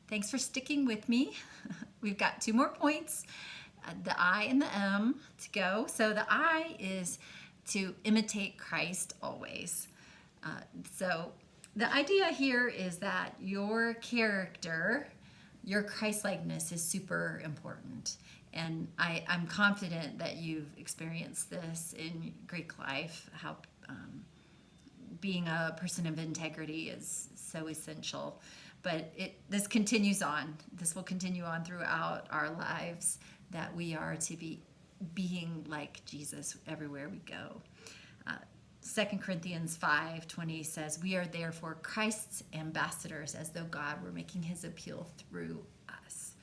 Thanks for sticking with me. We've got 2 more points, the I and the M to go. So the I is to imitate Christ always. So the idea here is that your character, your Christ-likeness is super important. And I'm confident that you've experienced this in Greek life, how being a person of integrity is so essential. But this continues on. This will continue on throughout our lives, that we are to be being like Jesus everywhere we go. 2 Corinthians 5:20 says, "We are therefore Christ's ambassadors, as though God were making his appeal through us."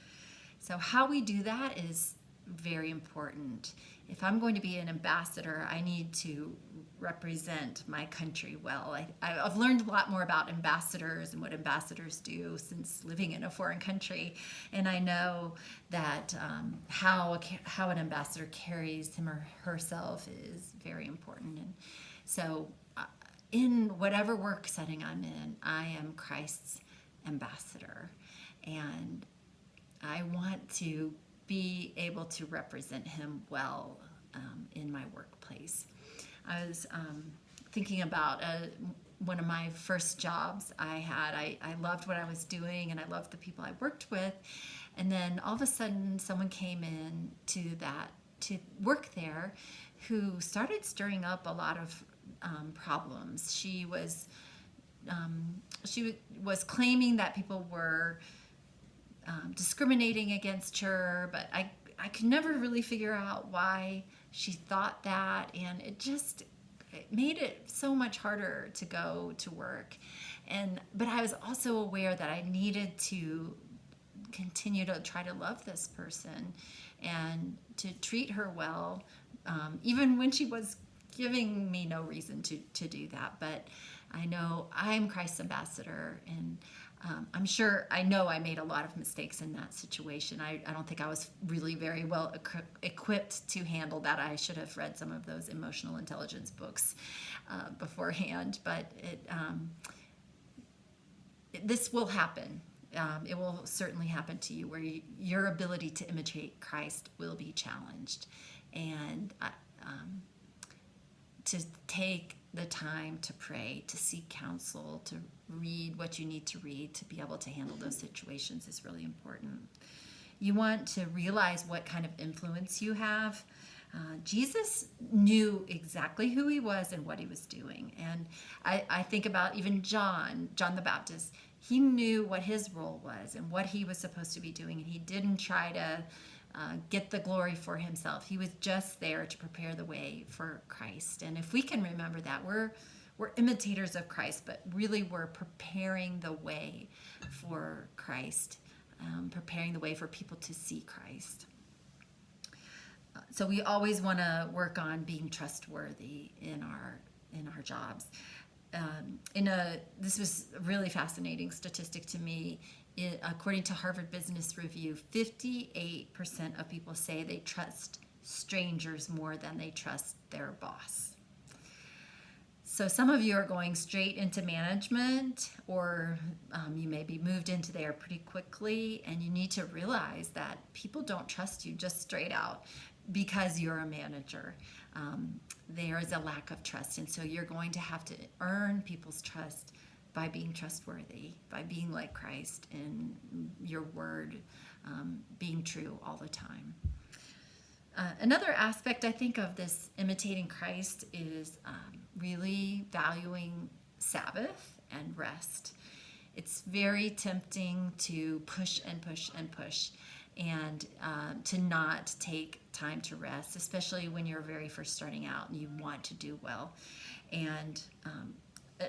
So how we do that is very important. If I'm going to be an ambassador, I need to represent my country well. I've learned a lot more about ambassadors and what ambassadors do since living in a foreign country, and I know that how an ambassador carries him or herself is very important. And so, in whatever work setting I'm in, I am Christ's ambassador, and I want to be able to represent him well in my workplace. I was thinking about one of my first jobs I had. I loved what I was doing, and I loved the people I worked with. And then all of a sudden, someone came in to work there who started stirring up a lot of problems. She was claiming that people were discriminating against her, but I could never really figure out why she thought that, and it made it so much harder to go to work. But I was also aware that I needed to continue to try to love this person and to treat her well, even when she was giving me no reason to do that. But I know I'm Christ's ambassador, and I know I made a lot of mistakes in that situation. I don't think I was really very well equipped to handle that. I should have read some of those emotional intelligence books beforehand, but this will happen. It will certainly happen to you, where your ability to imitate Christ will be challenged. And to take the time to pray, to seek counsel, to read what you need to read to be able to handle those situations is really important. You want to realize what kind of influence you have. Jesus knew exactly who he was and what he was doing. And I think about even John the Baptist. He knew what his role was and what he was supposed to be doing, and he didn't try to get the glory for himself. He was just there to prepare the way for Christ. And if we can remember that, we're imitators of Christ, but really we're preparing the way for Christ, preparing the way for people to see Christ. So we always want to work on being trustworthy in our jobs. This was a really fascinating statistic to me. According to Harvard Business Review, 58% of people say they trust strangers more than they trust their boss. So some of you are going straight into management, or you may be moved into there pretty quickly, and you need to realize that people don't trust you just straight out because you're a manager. There is a lack of trust, and so you're going to have to earn people's trust by being trustworthy, by being like Christ in your word, being true all the time. Another aspect I think of this imitating Christ is really valuing Sabbath and rest. It's very tempting to push and push and push, and to not take time to rest, especially when you're very first starting out and you want to do well. And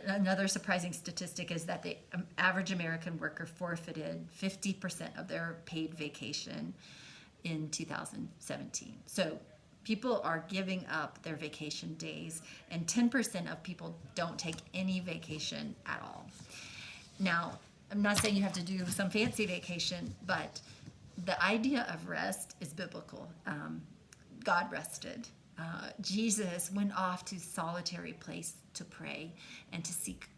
another surprising statistic is that the average American worker forfeited 50% of their paid vacation in 2017. So people are giving up their vacation days, and 10% of people don't take any vacation at all. Now, I'm not saying you have to do some fancy vacation, but the idea of rest is biblical. God rested. Jesus went off to solitary place to pray and to seek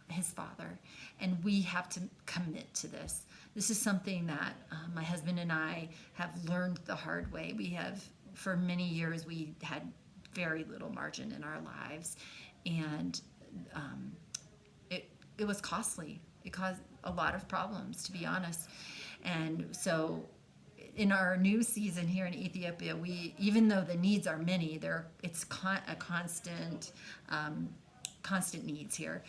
his Father. And we have to commit to this. This is something that my husband and I have learned the hard way. We have, for many years, we had very little margin in our lives. And it was costly. It caused a lot of problems, to be honest. And so in our new season here in Ethiopia, we, even though the needs are many, it's a constant needs here.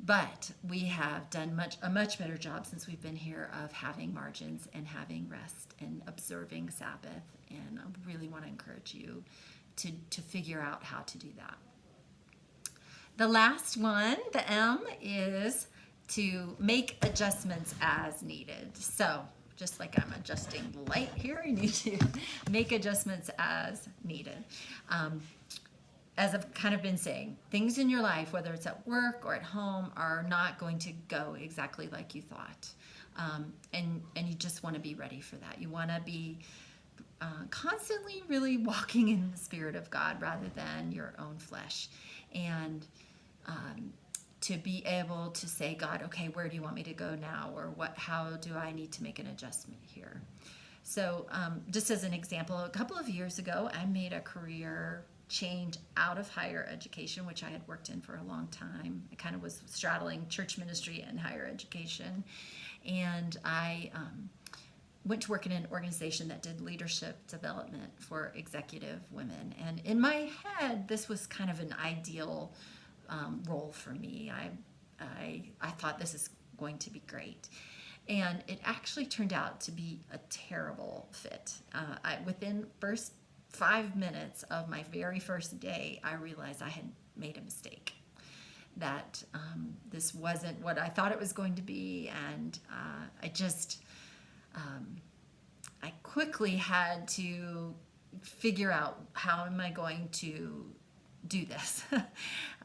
But we have done a much better job since we've been here of having margins and having rest and observing Sabbath. And I really want to encourage you to figure out how to do that. The last one, the M, is to make adjustments as needed. So just like I'm adjusting the light here, you need to make adjustments as needed. As I've kind of been saying, things in your life, whether it's at work or at home, are not going to go exactly like you thought. And you just want to be ready for that. You want to be constantly really walking in the Spirit of God rather than your own flesh. And to be able to say, God, okay, where do you want me to go now? Or how do I need to make an adjustment here? So just as an example, a couple of years ago, I made a career change out of higher education, which I had worked in for a long time. I kind of was straddling church ministry and higher education. And I went to work in an organization that did leadership development for executive women. And in my head, this was kind of an ideal role for me. I thought this is going to be great. And it actually turned out to be a terrible fit. Within first 5 minutes of my very first day, I realized I had made a mistake, that this wasn't what I thought it was going to be. And I quickly had to figure out, how am I going to do this?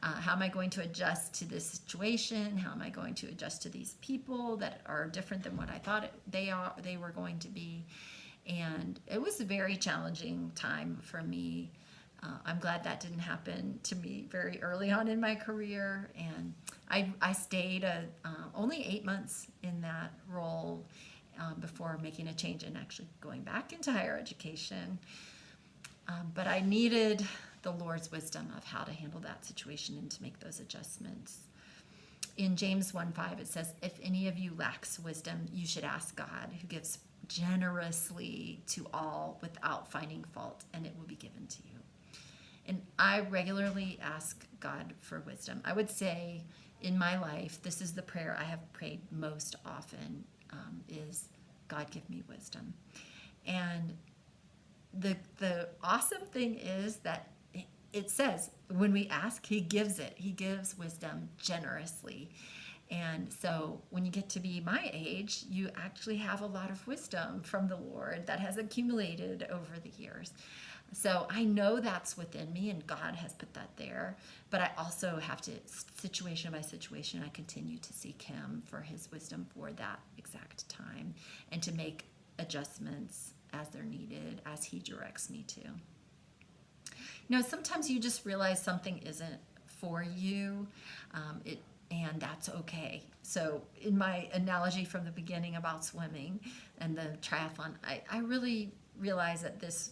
How am I going to adjust to this situation? How am I going to adjust to these people that are different than what I thought they were going to be? And it was a very challenging time for me. I'm glad that didn't happen to me very early on in my career. And I stayed only 8 months in that role before making a change and actually going back into higher education. But I needed the Lord's wisdom of how to handle that situation and to make those adjustments. In James 1:5, it says, if any of you lacks wisdom, you should ask God, who gives generously to all without finding fault, and it will be given to you. And I regularly ask God for wisdom. I would say in my life, this is the prayer I have prayed most often, is God, give me wisdom. And the awesome thing is that it says when we ask, he gives it. He gives wisdom generously. And so when you get to be my age, you actually have a lot of wisdom from the Lord that has accumulated over the years. So I know that's within me, and God has put that there. But I also have to, situation by situation, I continue to seek him for his wisdom for that exact time, and to make adjustments as they're needed, as he directs me to. Sometimes you just realize something isn't for you, and that's okay. So in my analogy from the beginning about swimming and the triathlon, I really realized that this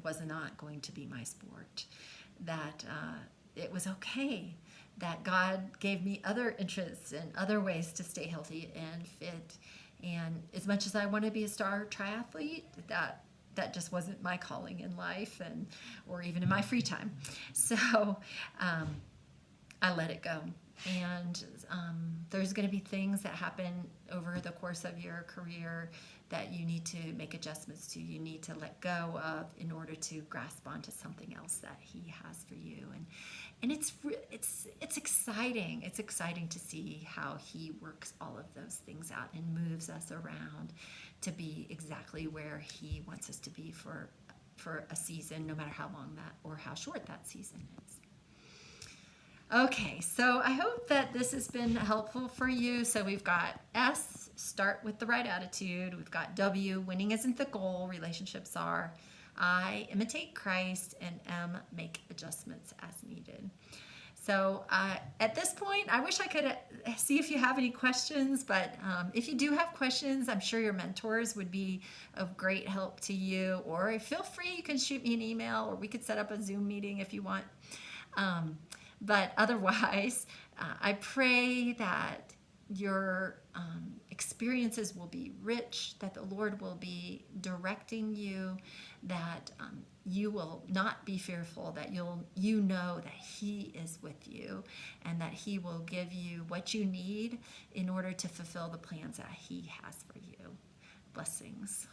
was not going to be my sport, that it was okay, that God gave me other interests and other ways to stay healthy and fit. And as much as I want to be a star triathlete, that just wasn't my calling in life, or even in my free time. So I let it go. And there's going to be things that happen over the course of your career that you need to make adjustments to, you need to let go of in order to grasp onto something else that he has for you. And it's exciting. It's exciting to see how he works all of those things out and moves us around to be exactly where he wants us to be for a season, no matter how long that or how short that season is. Okay, so I hope that this has been helpful for you. So we've got S, start with the right attitude. We've got W, winning isn't the goal, relationships are. I, imitate Christ. And M, make adjustments as needed. So at this point, I wish I could see if you have any questions, but if you do have questions, I'm sure your mentors would be of great help to you. Or feel free, you can shoot me an email, or we could set up a Zoom meeting if you want. But otherwise, I pray that your experiences will be rich, that the Lord will be directing you, that you will not be fearful, that you know that He is with you, and that He will give you what you need in order to fulfill the plans that He has for you. Blessings.